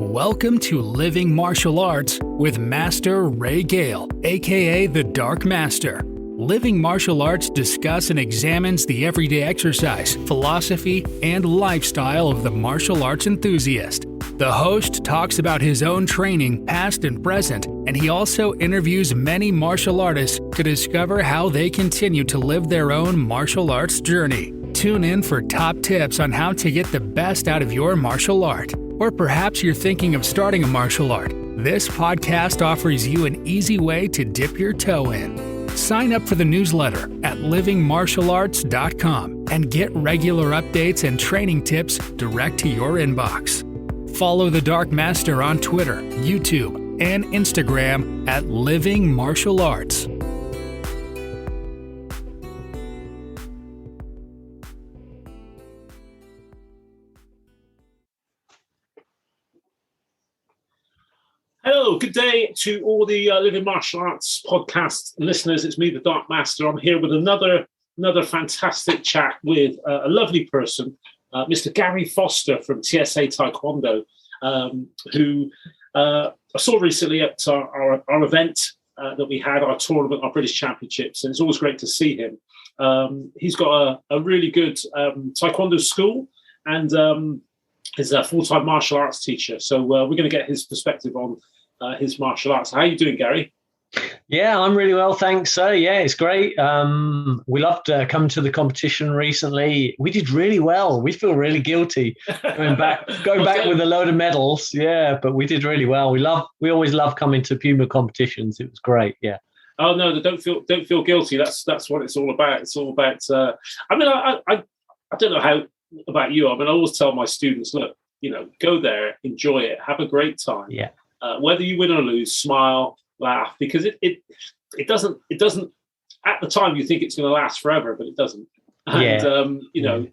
Welcome to Living Martial Arts with Master Ray Gale, aka the Dark Master. Living Martial Arts discuss and examines the everyday exercise, philosophy, and lifestyle of the martial arts enthusiast. The host talks about his own training, past and present, and he also interviews many martial artists to discover how they continue to live their own martial arts journey. Tune in for top tips on how to get the best out of your martial art. Or perhaps you're thinking of starting a martial art. This podcast offers you an easy way to dip your toe in. Sign up for the newsletter at livingmartialarts.com and get regular updates and training tips direct to your inbox. Follow the Dark Master on Twitter, YouTube, and Instagram at Living Martial Arts. Hello, good day to all the Living Martial Arts podcast listeners. It's me, the Dark Master. I'm here with another fantastic chat with a lovely person, Mr. Gary Foster from TSA Taekwondo, who I saw recently at our event that we had, our tournament, our British Championships, and it's always great to see him. He's got a really good Taekwondo school and is a full-time martial arts teacher. So we're going to get his perspective on his martial arts. How are you doing, Gary? Yeah, I'm really well, thanks, sir. Yeah, it's great. We loved coming to the competition recently. We did really well. We feel really guilty going back with a load of medals. Yeah, but we did really well. We always love coming to Puma competitions. It was great. Yeah. Oh no, don't feel guilty. That's what it's all about. It's all about. I don't know how about you. I mean, I always tell my students, look, go there, enjoy it, have a great time. Yeah. Whether you win or lose, smile, laugh, because it doesn't at the time you think it's going to last forever, but it doesn't. And you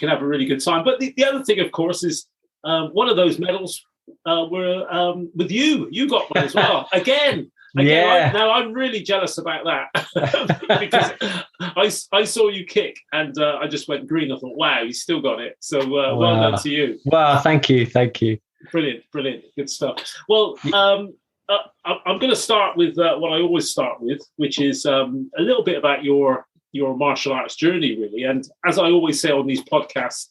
can have a really good time. But the other thing, of course, is one of those medals were with you. You got one as well. Again, now I'm really jealous about that because I saw you kick and I just went green. I thought, wow, he's still got it. So well done to you. Wow, thank you. Brilliant, good stuff. Well, I'm going to start with what I always start with, which is a little bit about your martial arts journey, really. And as I always say on these podcasts,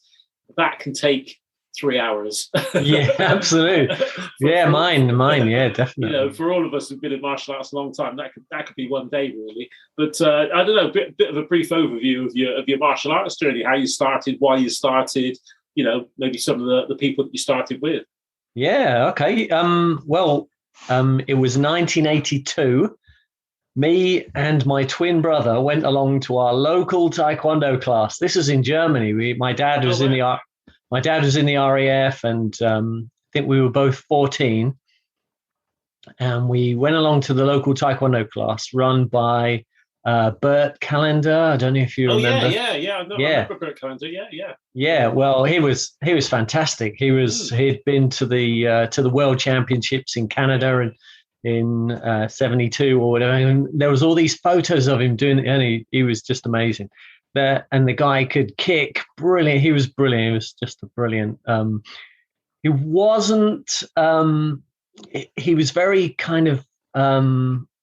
that can take 3 hours. Yeah, absolutely. Mine. Yeah, definitely. For all of us who've been in martial arts a long time, that could be one day, really. But I don't know, a bit of a brief overview of your martial arts journey, how you started, why you started. Maybe some of the people that you started with. Yeah. Okay. It was 1982. Me and my twin brother went along to our local Taekwondo class. This was in Germany. My dad was in the RAF, and I think we were both 14. And we went along to the local Taekwondo class run by Bert Callender. I don't know if you remember. I remember Bert Callender. Yeah. Well, he was fantastic. He'd been to the World Championships in Canada in 72 or whatever. And there was all these photos of him doing it, and he was just amazing. And the guy could kick brilliant. He was brilliant. He was just a brilliant. He wasn't. He was very kind of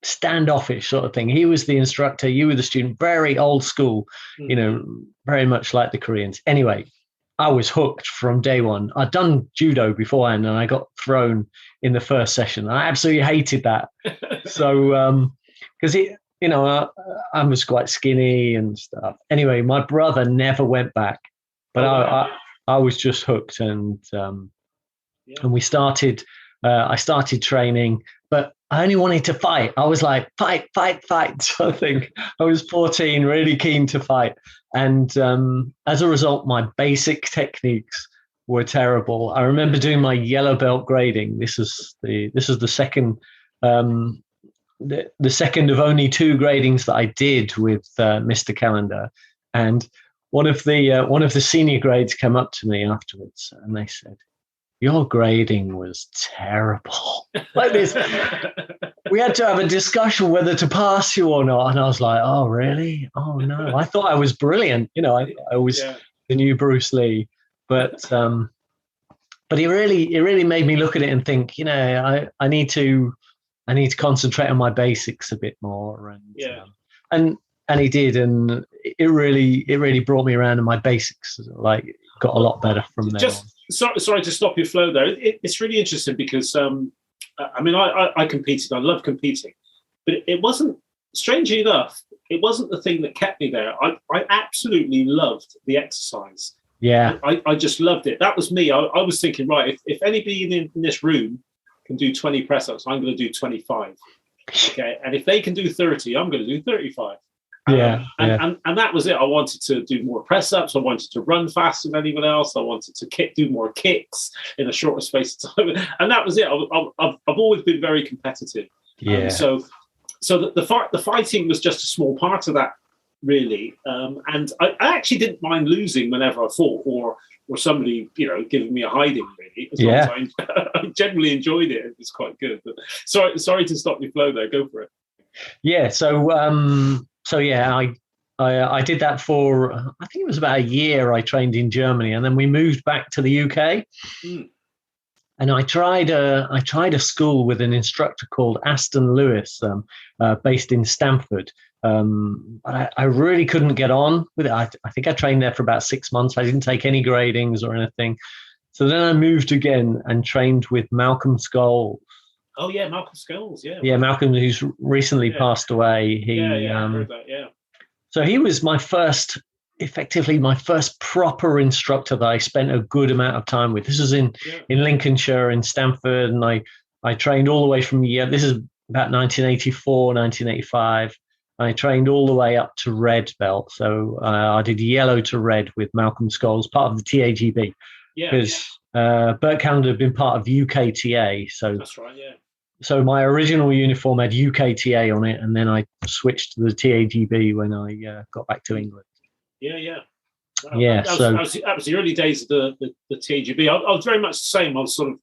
standoffish sort of thing. He was the instructor, you were the student, very old school, very much like the Koreans. Anyway, I was hooked from day one. I'd done judo beforehand and I got thrown in the first session. I absolutely hated that. So, because I was quite skinny and stuff. Anyway, my brother never went back, but I was just hooked and we started, I started training, but I only wanted to fight. I was like, fight. So I think I was 14, really keen to fight. And as a result, my basic techniques were terrible. I remember doing my yellow belt grading. This is the second the second of only 2 gradings that I did with Mr. Callender. And one of the senior grades came up to me afterwards and they said, "Your grading was terrible." Like this. We had to have a discussion whether to pass you or not. And I was like, "Oh, really? Oh, no. I thought I was brilliant." I was the new Bruce Lee. But but it really made me look at it and think, I need to concentrate on my basics a bit more, and and he did, and it really brought me around, and my basics like got a lot better from there. Sorry to stop your flow there. It's really interesting because I competed. I love competing, but it wasn't. Strangely enough, it wasn't the thing that kept me there. I absolutely loved the exercise. Yeah, I just loved it. That was me. I was thinking, right, if anybody in this room can do 20 press-ups, I'm going to do 25. Okay, and if they can do 30, I'm going to do 35. And that was it. I wanted to do more press-ups. I wanted to run faster than anyone else. I wanted to do more kicks in a shorter space of time, and that was it. I've always been very competitive. Yeah. So the fighting was just a small part of that, really. And I actually didn't mind losing whenever I fought, or somebody, giving me a hiding, really. As long as I generally enjoyed it. It was quite good. But sorry to stop your flow there. Go for it. Yeah. I did that for, I think it was about a year. I trained in Germany, and then we moved back to the UK. Mm. And I tried a school with an instructor called Aston Lewis, based in Stamford. But I really couldn't get on with it. I think I trained there for about 6 months. I didn't take any gradings or anything. So then I moved again and trained with Malcolm Scholes. Oh yeah, Malcolm Scholes, yeah. Yeah, Malcolm, who's recently passed away. I heard that, yeah. So he was effectively my first proper instructor that I spent a good amount of time with. This was in Lincolnshire, in Stamford, and I trained all the way from this is about 1984, 1985. I trained all the way up to red belt. So I did yellow to red with Malcolm Scholes, part of the TAGB. Yeah. Because Bert Calendar had been part of UKTA. So that's right, yeah. So my original uniform had UKTA on it, and then I switched to the TAGB when I got back to England. Yeah. That was the early days of the TAGB. I was very much the same. I was sort of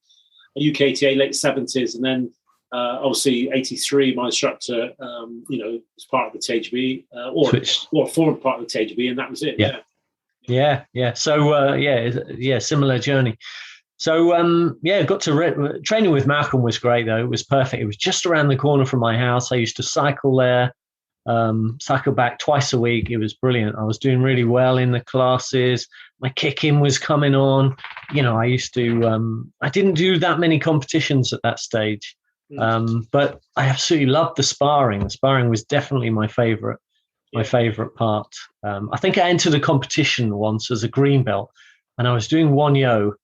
a UKTA late 70s, and then obviously 83, my instructor, was part of the TAGB, or formed part of the TAGB, and that was it. Yeah. So similar journey. So got to training with Malcolm was great though. It was perfect. It was just around the corner from my house. I used to cycle there. Cycle back twice a week. It was brilliant. I was doing really well in the classes. My kicking was coming on. I used to, I didn't do that many competitions at that stage, but I absolutely loved the sparring. The sparring was definitely my favorite part. I think I entered a competition once as a green belt, and I was doing Won-Yo,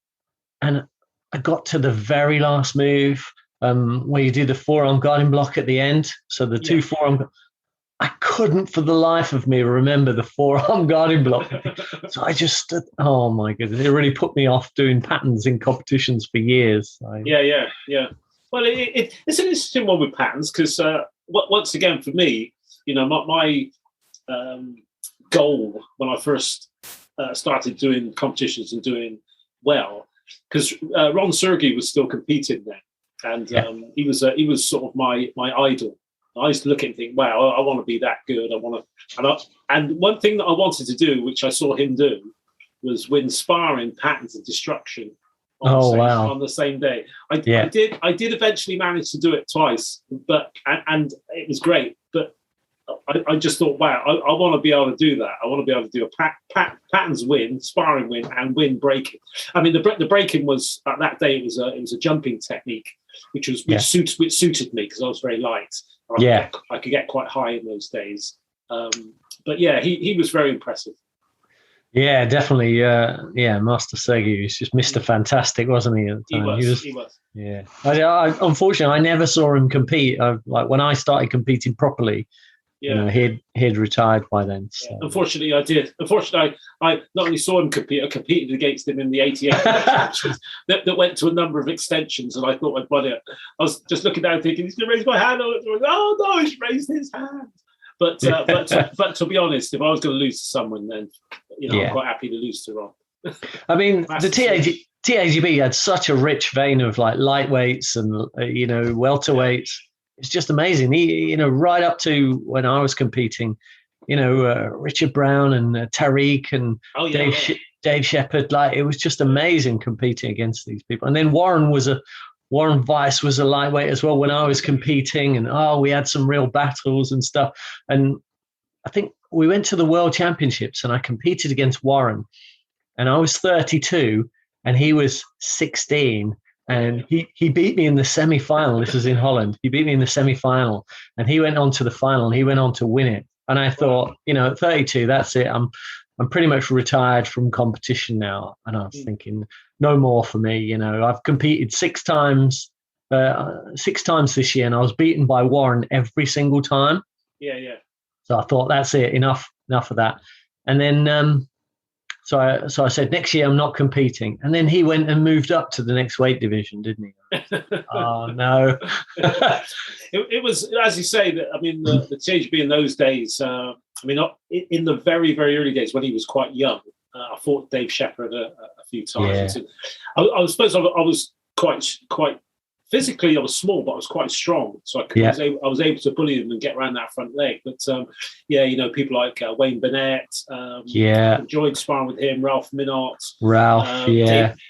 and I got to the very last move where you do the forearm guarding block at the end. So the two forearm. I couldn't for the life of me remember the forearm guarding block. So I just stood, oh my goodness, it really put me off doing patterns in competitions for years. Yeah. Well, it's an interesting one with patterns because once again, for me, my goal when I first started doing competitions and doing well, because Ron Sergey was still competing then, and he was sort of my idol. I used to look at him and think, wow, I want to be that good. And one thing that I wanted to do, which I saw him do, was win sparring patterns of destruction on the same day. I did eventually manage to do it twice, and it was great. But I just thought, wow, I want to be able to do that. I want to be able to do a patterns win, sparring win, and win breaking. I mean, the breaking was that day. It was a jumping technique, which suited me because I was very light. I could get quite high in those days. But yeah, he was very impressive. Yeah, definitely. Master Sergey was just Mr. Fantastic, wasn't he? At the time? He was. Yeah. Unfortunately, I never saw him compete. Like when I started competing properly, he'd retired by then. So. Yeah. Unfortunately, I did. Unfortunately, I not only saw him compete, I competed against him in the 88 matches that went to a number of extensions, and I thought I'd won it. I was just looking down thinking, he's going to raise my hand. Oh, no, he's raised his hand. But to be honest, if I was going to lose to someone, then I'm quite happy to lose to Ron. I mean, the TAGB had such a rich vein of like lightweights and welterweights. It's just amazing. He, right up to when I was competing, Richard Brown and Tariq and Dave Shepherd. Like, it was just amazing competing against these people. And then Warren Weiss was a lightweight as well when I was competing, and we had some real battles and stuff. And I think we went to the World Championships and I competed against Warren, and I was 32 and he was 16, and he beat me in the semi-final. This was in Holland. He beat me in the semi-final, and he went on to the final and he went on to win it. And I thought, at 32, that's it. I'm pretty much retired from competition now. And I was thinking, no more for me. I've competed 6 times this year, and I was beaten by Warren every single time. Yeah. So I thought, that's it, enough of that. And then, so I said, next year I'm not competing. And then he went and moved up to the next weight division, didn't he? Oh, no. It was, as you say, that. I mean, the THB in those days, in the very, very early days when he was quite young, I fought Dave Shepherd a few times. Yeah. I suppose I was quite physically, I was small, but I was quite strong. So I was able to bully him and get around that front leg. But people like Wayne Burnett, enjoyed sparring with him, Ralph Minot,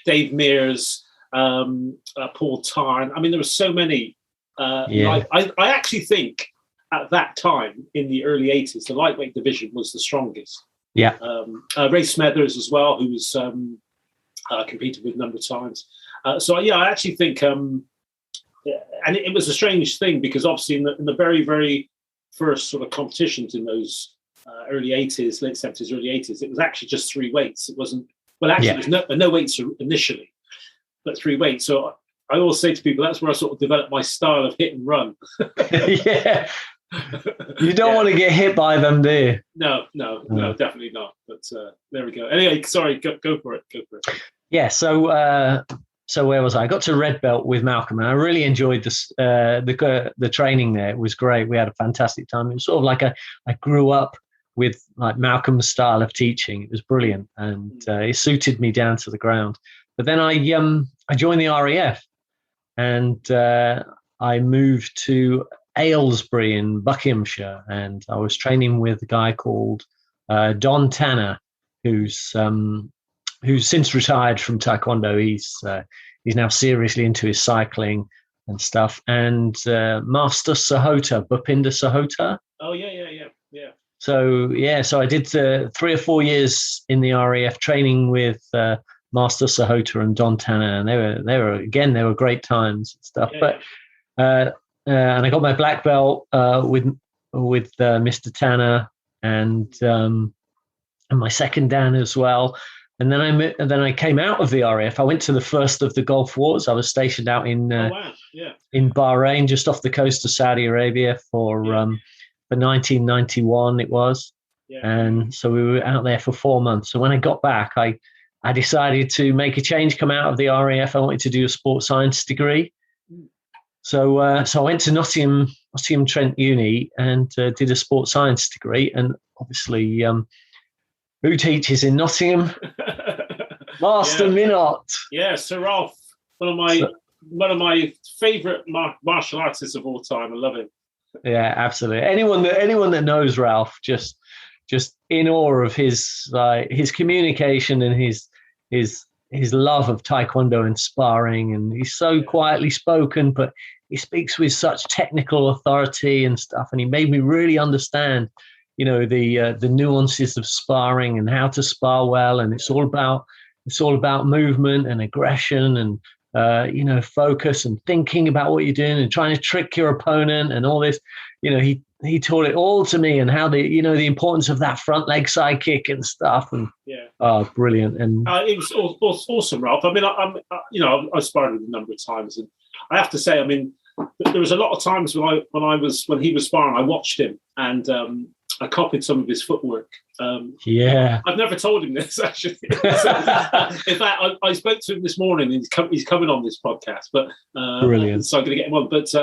Dave Mears, Paul Tarn. I mean, there were so many. I actually think at that time in the early 80s, the lightweight division was the strongest. Yeah. Ray Smethers as well, who was competed with a number of times. I actually think, and it was a strange thing because obviously in the very, very first sort of competitions in those early 80s, late 70s, early 80s, it was actually just 3 weights. It wasn't, there was no weights initially, but 3 weights. So I always say to people, that's where I sort of developed my style of hit and run. Yeah. You don't want to get hit by them, do you? No, definitely not. But there we go. Anyway, sorry, go for it. Yeah, so where was I? I got to red belt with Malcolm, and I really enjoyed the training there. It was great. We had a fantastic time. It was sort of like I grew up with like Malcolm's style of teaching. It was brilliant, and it suited me down to the ground. But then I joined the RAF, and I moved to Aylesbury in Buckinghamshire, and I was training with a guy called Don Tanner, who's since retired from Taekwondo. He's now seriously into his cycling and stuff. And Master Sahota, Bhupinder Sahota. Oh yeah. So I did 3 or 4 years in the RAF training with Master Sahota and Don Tanner, and they were great times and stuff. And I got my black belt with Mr. Tanner and my second Dan as well. And then I came out of the RAF. I went to the first of the Gulf Wars. I was stationed out in Bahrain, just off the coast of Saudi Arabia for 1991 it was. Yeah. And so we were out there for 4 months. So when I got back, I decided to make a change, come out of the RAF. I wanted to do a sports science degree. So I went to Nottingham Trent Uni and did a sports science degree. And obviously, who teaches in Nottingham? Master Minot. Yeah, Sir Ralph, one of my favourite martial artists of all time. I love him. Yeah, absolutely. Anyone that knows Ralph, just in awe of his communication and his love of Taekwondo and sparring, and he's so quietly spoken, but he speaks with such technical authority and stuff. And he made me really understand, the nuances of sparring and how to spar well. And it's all about movement and aggression and focus and thinking about what you're doing and trying to trick your opponent and all this. He taught it all to me, and how the importance of that front leg side kick and stuff. And brilliant. And it was awesome, Ralph. I mean, I sparred with him a number of times, and I have to say, I mean, there was a lot of times when he was sparring, I watched him and I copied some of his footwork. I've never told him this actually. In fact, I spoke to him this morning. And he's coming on this podcast, but brilliant. So I'm going to get him on. But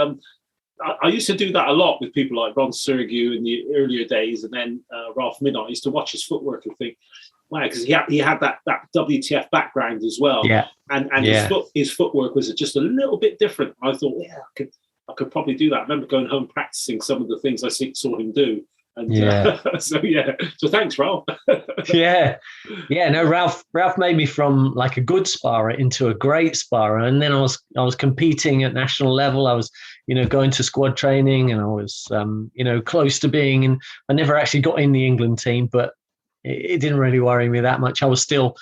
I used to do that a lot with people like Ron Sergiu in the earlier days, and then Ralph Minot. I used to watch his footwork and think, wow, because he had that WTF background as well. Yeah. And his footwork was just a little bit different. I thought, I could probably do that. I remember going home practicing some of the things I saw him do, And Yeah. So thanks, Ralph. No, Ralph made me from like a good sparrer into a great sparrer, and then I was competing at national level. I was, going to squad training, and I was close to being in. I never actually got in the England team, but it didn't really worry me that much. I was still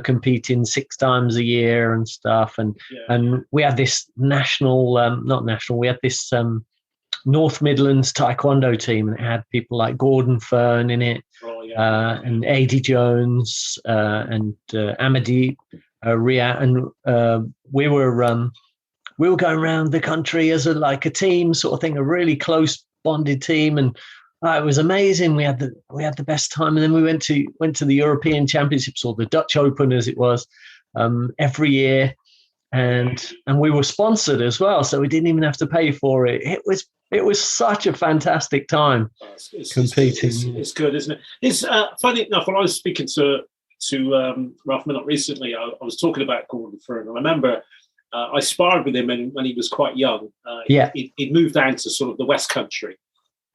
competing 6 times a year and stuff, and we had this we had this North Midlands Taekwondo team, and it had people like Gordon Fern in it, and Adi Jones, and Amadee Ria, and we were going around the country as a team sort of thing, a really close bonded team, and it was amazing. We had the best time, and then we went to the European Championships, or the Dutch Open as it was, every year, and we were sponsored as well, so we didn't even have to pay for it. It was such a fantastic time competing. It's good, isn't it? It's funny enough, when I was speaking to Ralph Minot recently, I was talking about Gordon Fern, and I remember I sparred with him when he was quite young. He'd moved down to sort of the West Country,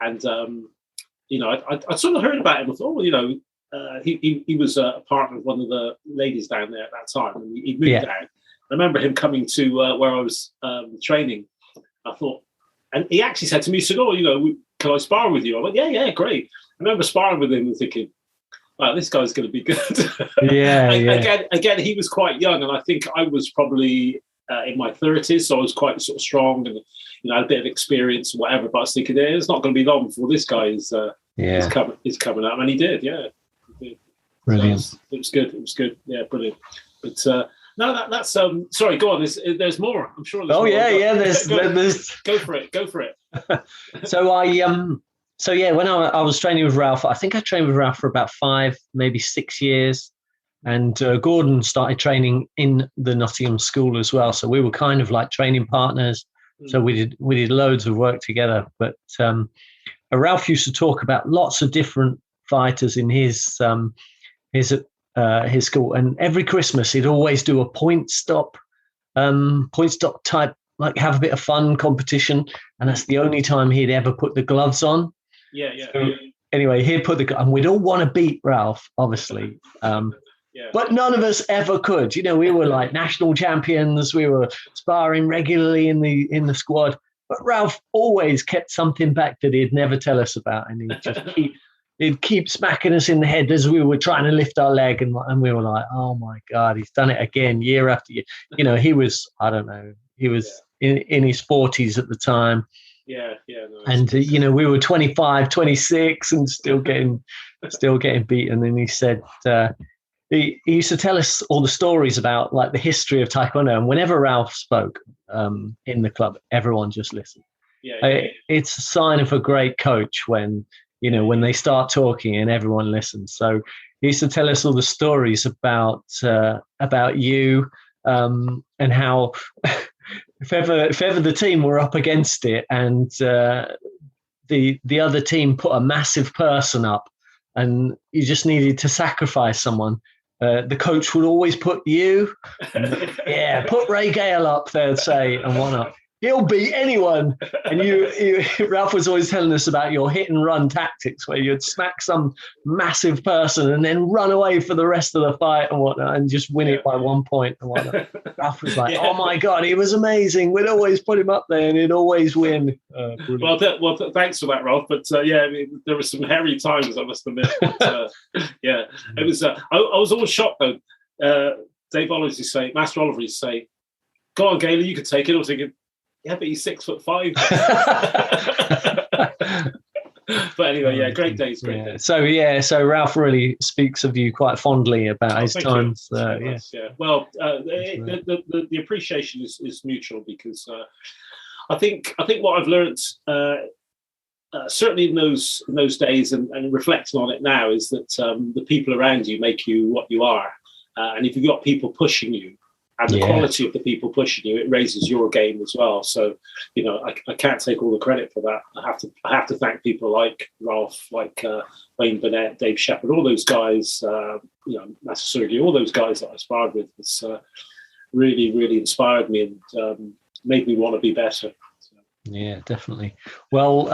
and I sort of heard about him. I thought, he was a partner of one of the ladies down there at that time, and he moved down. I remember him coming to where I was training. I thought, and he actually said to me, he said, can I spar with you? I went, yeah, great. I remember sparring with him and thinking, wow, this guy's going to be good. Again, he was quite young, and I think I was probably in my 30s, so I was quite sort of strong and had a bit of experience, whatever. But I was thinking, it's not going to be long before this guy is coming up, and he did. Yeah, brilliant. So it was good. Yeah, brilliant. But no, that's sorry. Go on. There's more. I'm sure. There's more. There's go for it. So when I was training with Ralph, I think I trained with Ralph for about 5, maybe 6 years, and Gordon started training in the Nottingham school as well. So we were kind of like training partners. So we did loads of work together. But Ralph used to talk about lots of different fighters in his school, and every Christmas he'd always do a point stop type, like have a bit of fun competition, and that's the only time he'd ever put the gloves on. Anyway, he'd put and we'd all want to beat Ralph, obviously, but none of us ever could. We were like national champions, we were sparring regularly in the squad, but Ralph always kept something back that he'd never tell us about, and he'd just he'd keep smacking us in the head as we were trying to lift our leg, and we were like, oh my God, he's done it again, year after year. He was, I don't know, he was in his 40s at the time. No, and we were 25, 26 and still getting beaten. And he said he used to tell us all the stories about like the history of Taekwondo, and whenever Ralph spoke in the club, everyone just listened. It's a sign of a great coach when they start talking and everyone listens. So he used to tell us all the stories about you, and how if ever the team were up against it, and the other team put a massive person up, and you just needed to sacrifice someone, the coach would always put you, put Ray Gale up, they'd say, and whatnot. He'll beat anyone. And Ralph was always telling us about your hit and run tactics, where you'd smack some massive person and then run away for the rest of the fight and whatnot, and just win it by 1 point and whatnot. Ralph was like, oh my God, he was amazing. We'd always put him up there and he'd always win. Well, thanks for that, Ralph. But there were some hairy times, I must admit. But, it was. I was always shocked though. Dave Oliver used to say, Master Oliver used to say, "Go on, Gaylor, you could take it." I was thinking, yeah, but he's 6'5". But anyway, great days. So Ralph really speaks of you quite fondly about his times. Well, the appreciation is mutual, because I think what I've learned, certainly in those days, and reflecting on it now, is that the people around you make you what you are, and if you've got people pushing you, and the quality of the people pushing you, it raises your game as well. So, I can't take all the credit for that. I have to thank people like Ralph, like Wayne Burnett, Dave Shepherd, all those guys, Master Sergey, all those guys that I sparred with. It's really, really inspired me and made me want to be better. So. Yeah, definitely. Well,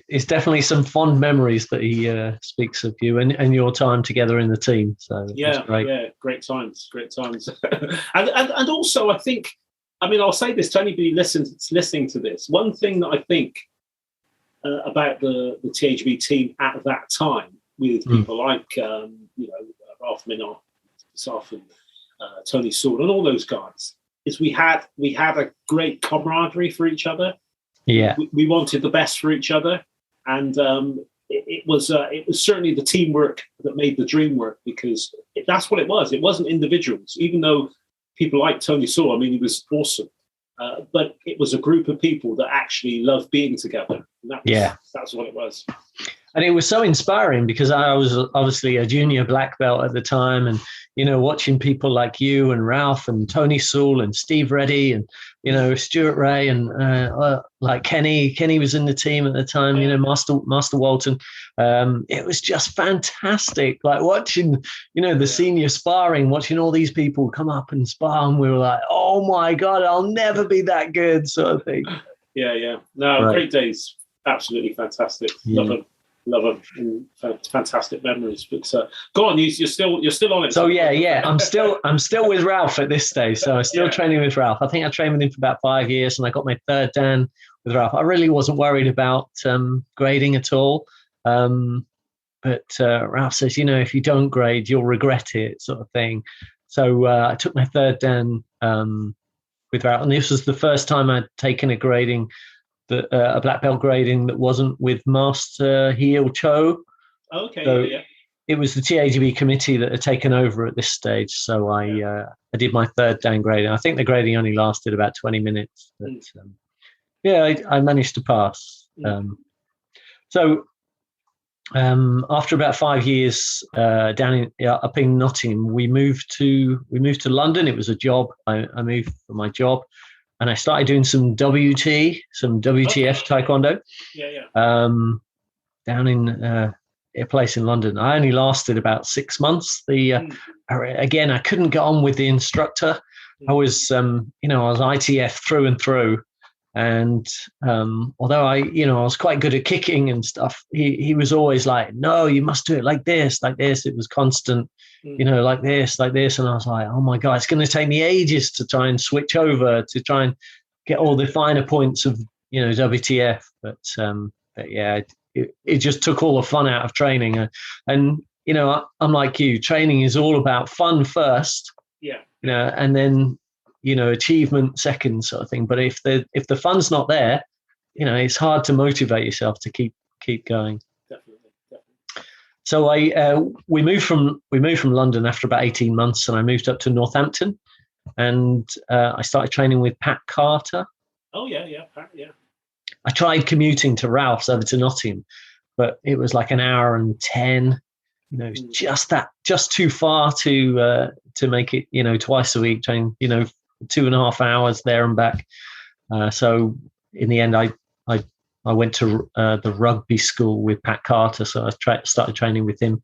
it's definitely some fond memories that he speaks of you and your time together in the team. So that's great. Yeah, great times. and also, I think, I mean, I'll say this to anybody listening to this. One thing that I think about the THB team at that time, with people like Ralph Minot, Saf, and Tony Sewell, and all those guys, is we had a great camaraderie for each other. Yeah, we wanted the best for each other, and it was certainly the teamwork that made the dream work, because that's what it was. It wasn't individuals, even though people like Tony Sewell, I mean, he was awesome, but it was a group of people that actually loved being together. And that's what it was. And it was so inspiring, because I was obviously a junior black belt at the time, and watching people like you and Ralph and Tony Sewell and Steve Reddy and Stuart Ray and like Kenny was in the team at the time. Master Walton. It was just fantastic. Like watching the senior sparring, watching all these people come up and spar, and we were like, oh my god, I'll never be that good, sort of thing. No, right. Great days, absolutely fantastic. Love them. Fantastic memories. But go on, you're still on it. So yeah, I'm still with Ralph at this stage. So I'm still training with Ralph. I think I trained with him for about 5 years, and I got my third Dan with Ralph. I really wasn't worried about grading at all. But Ralph says, if you don't grade, you'll regret it, sort of thing. So I took my third Dan with Ralph, and this was the first time I'd taken a grading. A black belt grading that wasn't with Master Heel Cho. Okay, so it was the TAGB committee that had taken over at this stage. So I did my third Dan grading. I think the grading only lasted about 20 minutes. But I managed to pass. So after about 5 years up in Nottingham, we moved to London. It was a job. I moved for my job. And I started doing some WTF Taekwondo. Down in a place in London. I only lasted about 6 months. Again, I couldn't get on with the instructor. I was, I was ITF through and through. And although I was quite good at kicking and stuff, he was always like, no, you must do it like this, like this. It was constant, like this, like this. And I was like, oh my God, it's going to take me ages to try and switch over, to try and get all the finer points of, WTF. But yeah, it just took all the fun out of training. And, I'm like you, training is all about fun first, and then, achievement second, sort of thing. But if the fun's not there, it's hard to motivate yourself to keep going. Definitely. So we moved from London after about 18 months, and I moved up to Northampton, and I started training with Pat Carter. Oh yeah, Pat, yeah. I tried commuting to Ralph's over to Nottingham, but it was like an hour and 10. Just too far to make it. Twice a week, train. 2.5 hours there and back. So in the end, I went to the rugby school with Pat Carter. So I started training with him,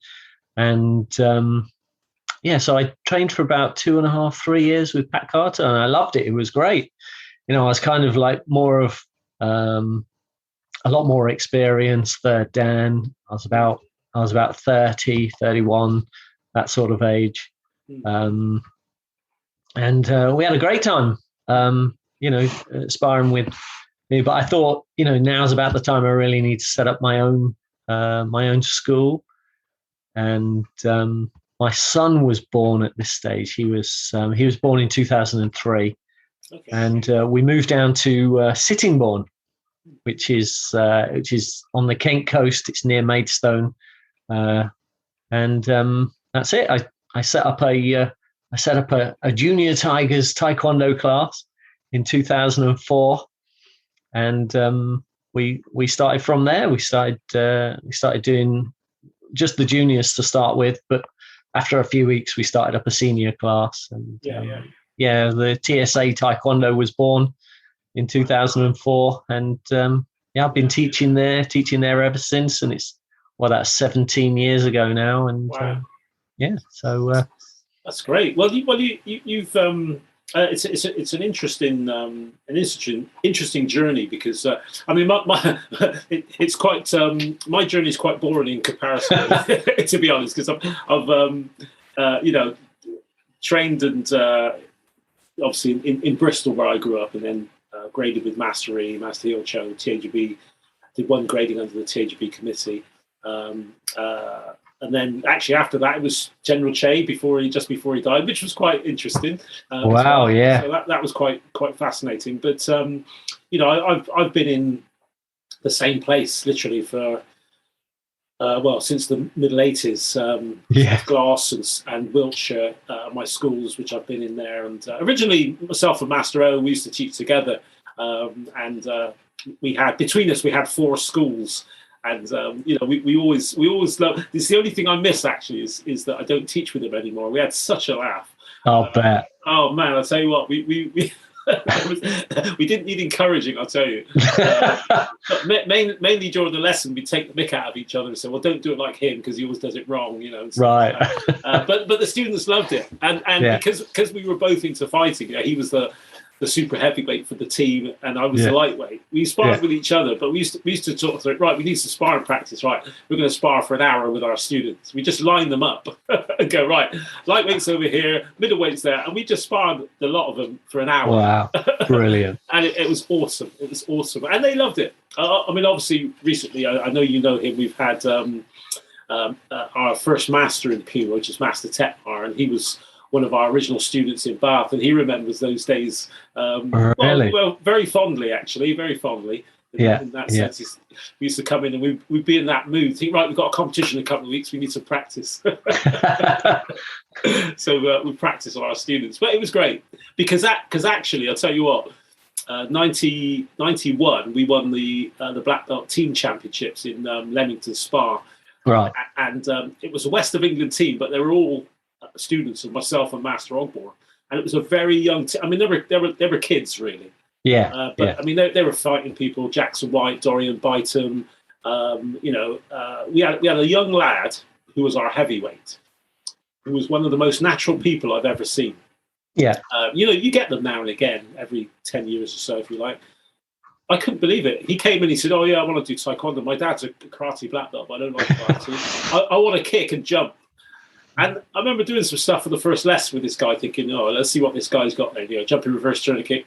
and so I trained for about 2.5, 3 years with Pat Carter, and I loved it. It was great. I was kind of like more of a lot more experienced. Third Dan, I was about 30, 31, that sort of age. And we had a great time, sparring with me. But I thought, now's about the time I really need to set up my own school. And my son was born at this stage. He was born in 2003, and we moved down to Sittingbourne, which is on the Kent coast. It's near Maidstone, and that's it. I set up a Junior Tigers Taekwondo class in 2004, and we started from there. We started doing just the juniors to start with, but after a few weeks, we started up a senior class. And the TSA Taekwondo was born in 2004, and I've been teaching there ever since, and that's 17 years ago now, and wow. so. That's great. Well, you've It's an interesting journey because I mean it's quite my journey is quite boring in comparison to be honest, because I've trained and obviously in Bristol where I grew up, and then graded with Master E, Master Heel Cho, TAGB, did one grading under the TAGB committee. And then actually after that, it was General Che just before he died, which was quite interesting. Wow, well. Yeah. So that was quite fascinating. But, I've been in the same place literally for, since the middle 80s, Glas and Wiltshire, my schools, which I've been in there. And originally myself and Master O, we used to teach together. We had 4 schools. And we always love. It's the only thing I miss actually is that I don't teach with him anymore. We had such a laugh. I'll bet. Oh man, I'll tell you what, we we didn't need encouraging, I'll tell you. But mainly during the lesson, we take the mick out of each other and say, "Well, don't do it like him because he always does it wrong," Right. But the students loved it, and because we were both into fighting, he was the super heavyweight for the team, and I was the lightweight. We sparred with each other, but we used to talk through it. Right, we need to spar and practice. Right, we're going to spar for an hour with our students. We just line them up and go, right, lightweight's over here, middleweight's there, and we just sparred a lot of them for an hour. Wow, brilliant! And it was awesome. It was awesome, and they loved it. I mean, obviously, recently, I know you know him. We've had our first master in Pima, which is Master Taekwon-Do, and he was one of our original students in Bath, and he remembers those days well, very fondly, actually, very fondly. In that sense, we used to come in and we'd be in that mood, think, right, we've got a competition in a couple of weeks, we need to practice. So we practice on our students, but it was great because actually, I'll tell you what, 91, we won the Black Belt Team Championships in Leamington Spa, right? And it was a West of England team, but they were all students of myself and Master Ogborn, and it was a very young I mean, they were kids really. I mean, they were fighting people: Jackson White, Dorian Byton. We had a young lad who was our heavyweight, who was one of the most natural people I've ever seen. You get them now and again, every 10 years or so, if you like. I couldn't believe it. He came and he said, "Oh yeah, I want to do taekwondo. My dad's a karate black belt, but I don't like karate. I want to kick and jump." And I remember doing some stuff for the first lesson with this guy, thinking, "Oh, let's see what this guy's got there." Jumping reverse, turn a kick.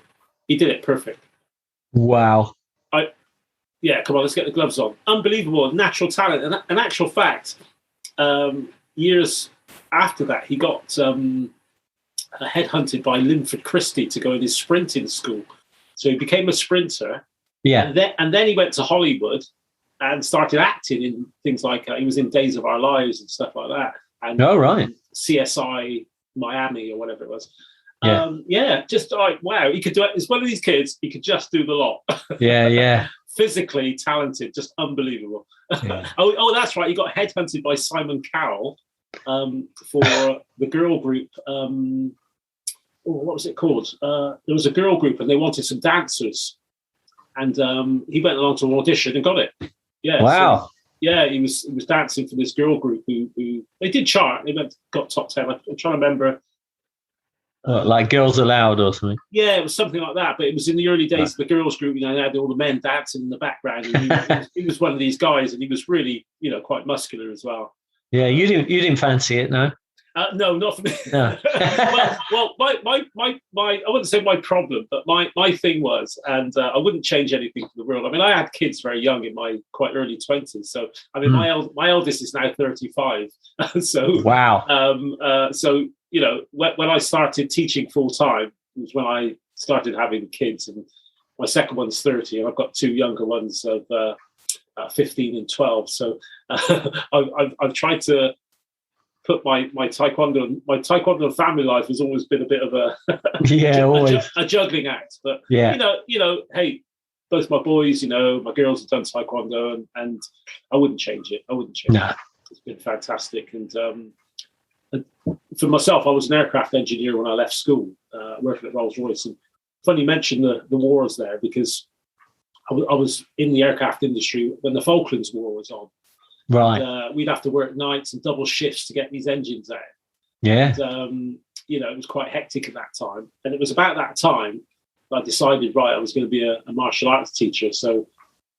He did it perfect. Wow. Come on, let's get the gloves on. Unbelievable, natural talent. And an actual fact, years after that, he got headhunted by Linford Christie to go in his sprinting school. So he became a sprinter. Yeah. And then he went to Hollywood and started acting in things like, he was in Days of Our Lives and stuff like that. And CSI Miami or whatever it was. Just like, wow, he could do it. It's one of these kids, he could just do the lot. Physically talented, just unbelievable. Yeah. Oh, that's right. He got headhunted by Simon Cowell for the girl group. What was it called? There was a girl group and they wanted some dancers. And he went along to an audition and got it. Yeah. Wow. So, he was dancing for this girl group who they did chart. They got top 10. I'm trying to remember. Like Girls Aloud or something. Yeah, it was something like that. But it was in the early days of the girls group. They had all the men dancing in the background. And he was one of these guys, and he was really, quite muscular as well. Yeah, you didn't fancy it, no? No, not for me. No. well, my I wouldn't say my problem, but my thing was, and I wouldn't change anything for the world. I mean, I had kids very young in my quite early 20s. So I mean, my eldest is now 35. So wow. So when I started teaching full time was when I started having kids, and my second one's 30, and I've got 2 younger ones of 15 and 12. So I've tried to put my taekwondo family life has always been a bit of a a juggling act. But hey, both my boys, my girls have done taekwondo, and I wouldn't change it. No. It's been fantastic, and for myself, I was an aircraft engineer when I left school, working at Rolls-Royce. And funny you mentioned the wars there, because I was in the aircraft industry when the Falklands War was on. Right. And, we'd have to work nights and double shifts to get these engines out. Yeah. And, it was quite hectic at that time. And it was about that time I decided, right, I was going to be a martial arts teacher. So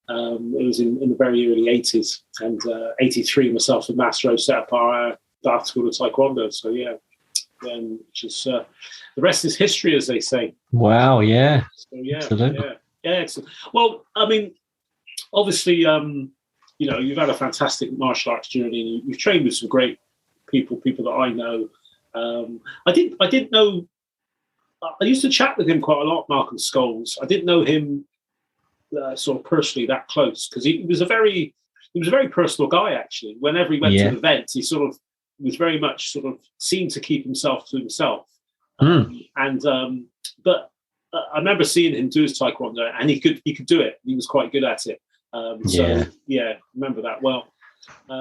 it was in the very early 80s. And 83, myself and Master O set up our Dark School of Taekwondo. So, yeah, which is the rest is history, as they say. Wow, yeah. So, yeah, absolutely. Yeah, excellent. Well, I mean, obviously, you've had a fantastic martial arts journey, and you've trained with some great people that I know. I didn't know. I used to chat with him quite a lot, Malcolm Scholes. I didn't know him sort of personally that close, because he was a very personal guy, actually. Whenever he went to events, he sort of was very much sort of seemed to keep himself to himself. But I remember seeing him do his taekwondo, and he could do it. He was quite good at it. Remember that well.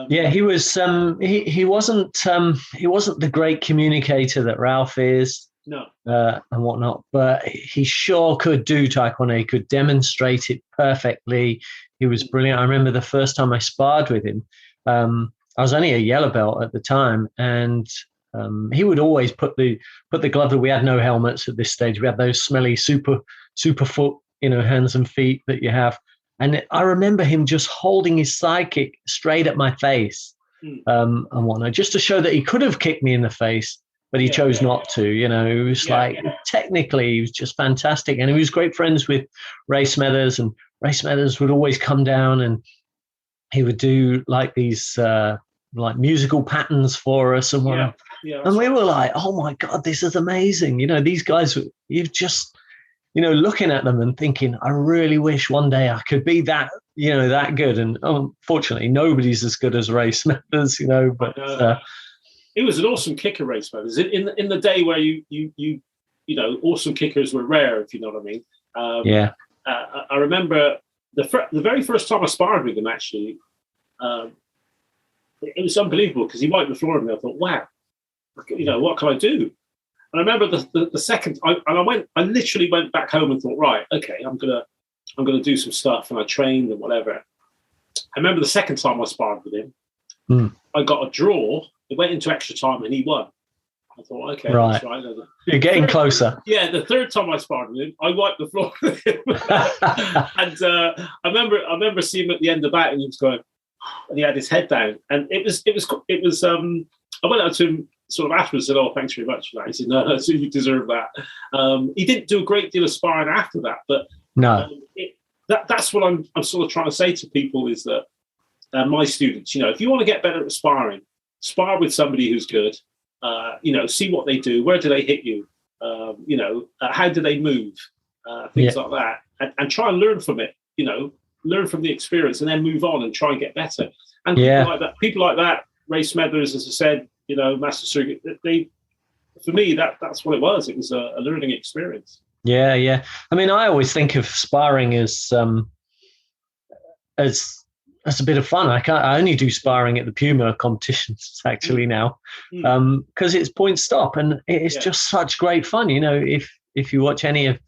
He was. He wasn't the great communicator that Ralph is. No. And whatnot, but he sure could do taekwondo. He could demonstrate it perfectly. He was brilliant. I remember the first time I sparred with him. I was only a yellow belt at the time, and he would always put the glove. We had no helmets at this stage. We had those smelly super foot, hands and feet that you have. And I remember him just holding his sidekick straight at my face, and whatnot, just to show that he could have kicked me in the face, but he chose not to. It was technically, he was just fantastic. And he was great friends with Ray Smethers, and Ray Smethers would always come down and he would do like these like musical patterns for us and whatnot. And we were like, oh my God, this is amazing. These guys, you've just, looking at them and thinking, I really wish one day I could be that, that good. And unfortunately, nobody's as good as Ray Smethers, but he was an awesome kicker, Ray Smethers. In the day where you awesome kickers were rare, if you know what I mean. I remember the very first time I sparred with him, actually, it was unbelievable, because he wiped the floor, and I thought, wow, what can I do? And I remember the second, I literally went back home and thought, right, okay, I'm gonna do some stuff, and I trained and whatever. I remember the second time I sparred with him, I got a draw. It went into extra time, and he won. I thought, okay, right. That's right. You're getting closer. Yeah, the third time I sparred with him, I wiped the floor with him. And I remember seeing him at the end of the bout, and he was going, and he had his head down, and it was. I went out to him sort of afterwards and said, "Oh, thanks very much for that." He said, "No, so you deserve that." He didn't do a great deal of sparring after that, but no, that's what I'm sort of trying to say to people is that my students, if you want to get better at sparring, spar with somebody who's good. See what they do. Where do they hit you? How do they move? Things like that, and try and learn from it. Learn from the experience, and then move on and try and get better. And people like that, Ray Smethers, as I said, Master Surrogate. For me, that's what it was. It was a learning experience. Yeah. I mean, I always think of sparring as a bit of fun. I only do sparring at the Puma competitions actually now, because it's point stop, and it's just such great fun. If you watch any of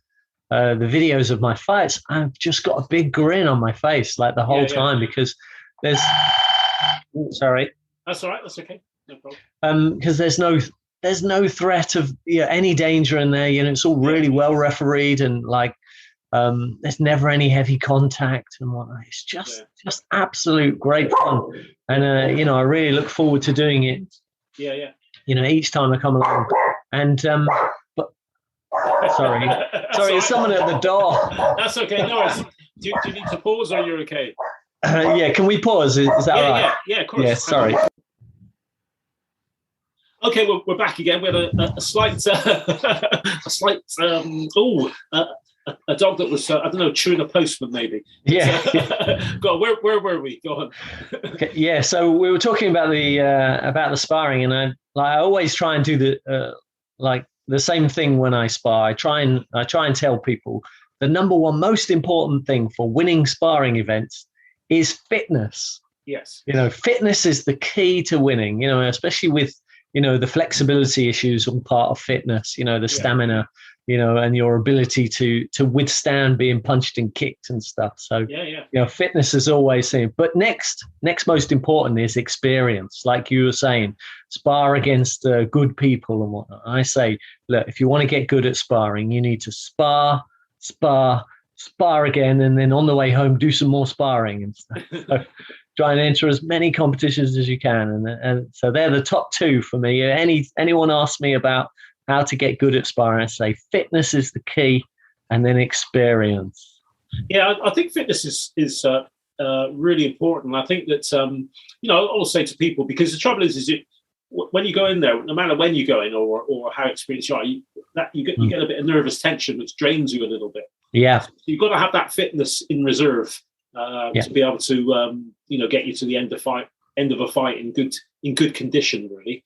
the videos of my fights, I've just got a big grin on my face like the whole time, because there's sorry. That's all right. That's okay. No problem. Because there's no threat of any danger in there. It's all really well refereed, and like there's never any heavy contact and whatnot. It's just absolute great fun, and I really look forward to doing it. Yeah. Each time I come along, and but sorry, there's someone at the door. That's okay. No, do you need to pause, or you're okay? Can we pause? Is that right? Yeah, of course. Yeah, sorry. Okay, we're back again. We had a slight a dog that was chewing a postman maybe. Yeah. Go on. Where were we? Go on. Okay, yeah. So we were talking about the sparring, and I always try and do the same thing when I spar. I try and tell people the number one most important thing for winning sparring events is fitness. Yes. Fitness is the key to winning. Especially with the flexibility issues on part of fitness. The stamina. and your ability to withstand being punched and kicked and stuff. So, fitness is always seen. But next most important is experience. Like you were saying, spar against good people and whatnot. I say, look, if you want to get good at sparring, you need to spar again, and then on the way home, do some more sparring and stuff. So try and enter as many competitions as you can. And so they're the top two for me. Anyone asks me about how to get good at sparring, I say fitness is the key, and then experience. Yeah, I think fitness is really important. I think that I'll say to people, because the trouble is when you go in there, no matter when you go in or how experienced you are, you get a bit of nervous tension, which drains you a little bit. Yeah, so you've got to have that fitness in reserve to be able to get you to the end of a fight in good condition, really.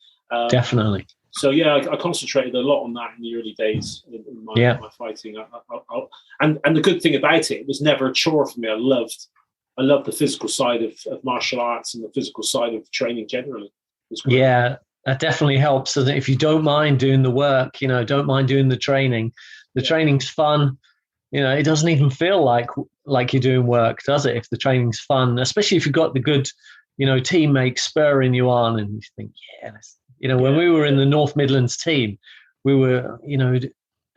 Definitely. So I concentrated a lot on that in the early days in my fighting. And the good thing about it was never a chore for me. I loved the physical side of martial arts and the physical side of training generally. Yeah, that definitely helps. So that if you don't mind doing the work, don't mind doing the training, training's fun. It doesn't even feel like you're doing work, does it? If the training's fun, especially if you've got the good, teammates spurring you on, and you think, when we were in the North Midlands team, we were,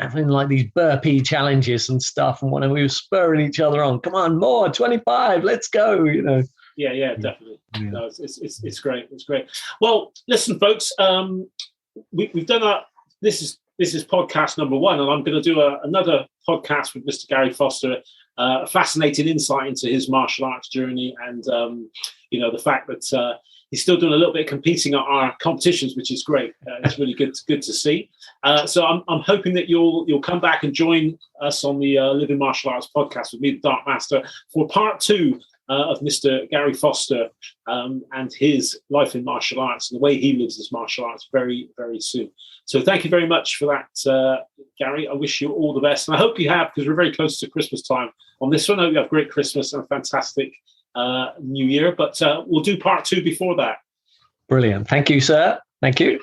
having like these burpee challenges and stuff, and we were spurring each other on. Come on, more 25, let's go. Yeah, definitely. Yeah. No, it's great. It's great. Well, listen, folks, we've done this is podcast number 1, and I'm going to do another podcast with Mr. Gary Foster, a fascinating insight into his martial arts journey, and the fact that he's still doing a little bit of competing at our competitions, which is great. It's really good to see. So I'm hoping that you'll come back and join us on the Living Martial Arts podcast with me, the Dark Master, for part 2 of Mr. Gary Foster and his life in martial arts and the way he lives his martial arts very, very soon. So thank you very much for that, Gary. I wish you all the best. And I hope you have, because we're very close to Christmas time on this one. I hope you have a great Christmas and a fantastic New Year. But we'll do part 2 before that. Brilliant. Thank you, sir. Thank you.